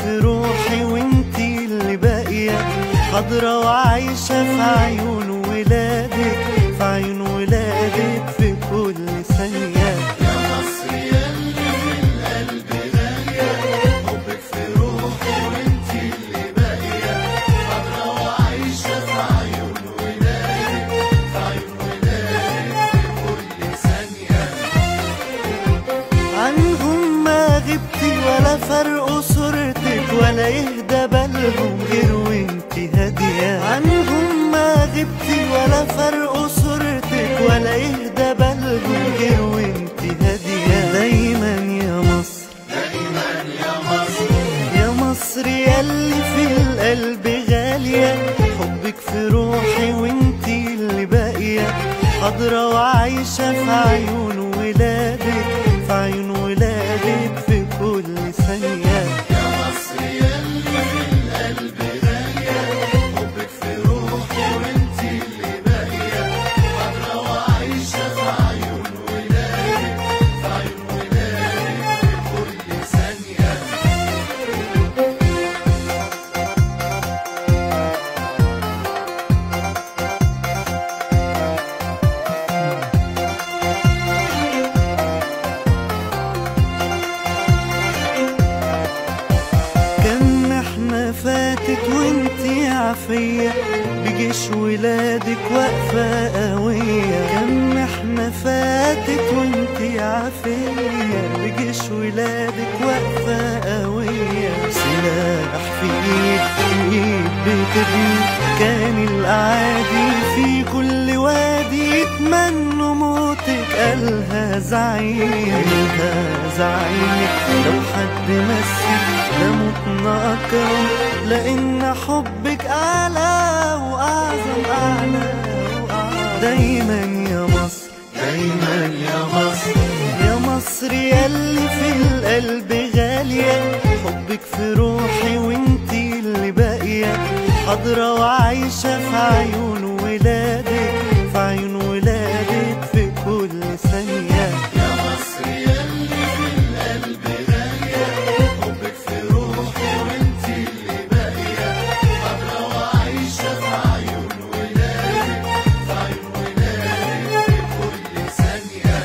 في روحي وانتي اللي باقية، حاضرة وعايشة في عيون ولادك، في عيون ولادك في كل ثانية. يا مصر ياللي في القلب غالية، حبك في روحي وانتي اللي باقية، حاضرة وعايشة في عيون ولادك، في عيون ولادك في كل ثانية. عنهم ما غبتي ولا فرقوا صورتك، ولا يهدى بالهم غير وانتي هادية. عنهم ما غبتي ولا فرقوا صورتك، ولا يهدى بالهم غير وانتي هادية. دايما يا مصر، دايما يا مصر، يا مصر ياللي في القلب غالية، حبك في روحي وانتي اللي باقية، حاضرة وعايشة في عيون ولادك، في عيون ولادك في كل ثانية. يا مصر ياللي في القلب غالية، حبك في روحي وانتي اللي باقية، حاضرة وعايشة في عيون ولادك، في عيون ولادك في كل ثانية. كم احنا فاتت وانتي عافية، بجيش ولادك واقفة قوية. كم احنا فاتت وانتي عافية، بجيش ولادك واقفة قوية. سلاح في ايد وايد بتبني، كان الاعادي في كل وادي يتمنوا موتك. قالها زعيم، قالها زعيم، لو حد مسك ده موتنا أكرم، لأن حبك أعلى وأعظم، أعلى وأعظم. دايما يا مصر، دايما يا مصر، يا مصر ياللي في القلب غالية، حبك في روحي وانتي اللي باقية، حاضرة وعايشة في عيون ولادك، في عيون ولادك في كل ثانية. يا مصر ياللي في القلب غالية، حبك في روحي وانتي اللي باقية، حاضرة وعايشة في عيون ولادك، في عيون ولادك في كل ثانية.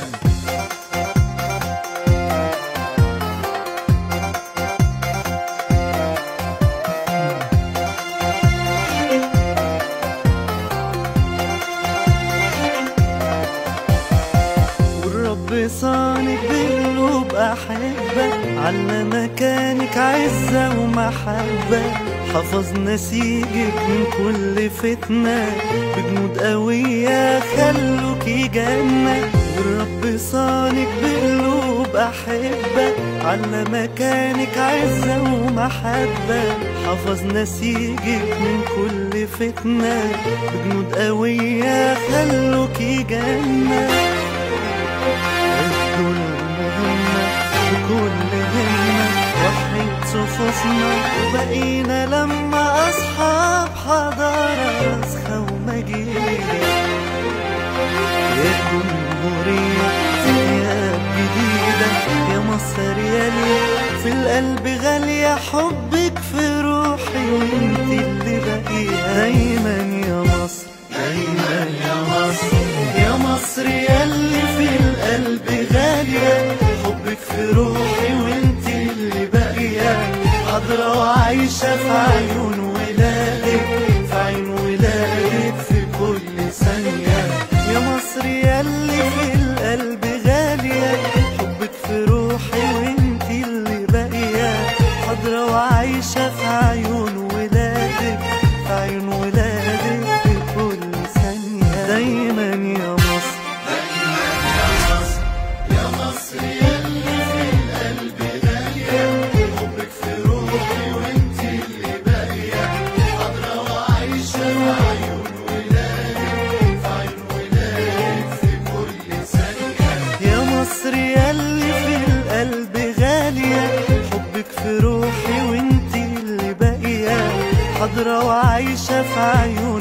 والرب صانك بقلوب أحبة، على مكانك عزة ومحبة، حفظ نسيجك من كل فتنة، بجنود قوية خلوكي جنة. والرب صانك بقلوب أحبة، على مكانك عزة ومحبة، حفظ نسيجك من كل فتنة، بجنود قوية خلوكي جنة. بكل مهمة، بكل همة، وحيد صفوفنا وبقينا لما أصحاب حضارة راسخة ومجيدة. يا جمهورية في ثياب جديدة، يا مصر ياللي في القلب غالية، حبك في روحي وانتي اللي باقية. دايما يا مصر، دايما يا مصر، يا مصر ياللي في القلب غالية، حبك في روحي وانتي اللي باقية، حاضرة وعايشة في عيون ولادك، في عيون ولادك في كل ثانية. يا مصر ياللي في القلب غالية، حبك في روحي وانتي اللي باقية، حاضرة وعايشة في عيون ولادك، في عيون ولادك في كل ثانية. دايما يا مصر، دايما يا مصر، يا مصر ياللي في القلب غالية، حبك في روحي وانتي اللي باقية، حاضرة وعايشة في عيون ولادك، في عيون ولادك في كل ثانية. يا مصر ياللي في القلب غالية، حبك في روحي وانتي اللي باقية، حاضرة وعايشة في عيون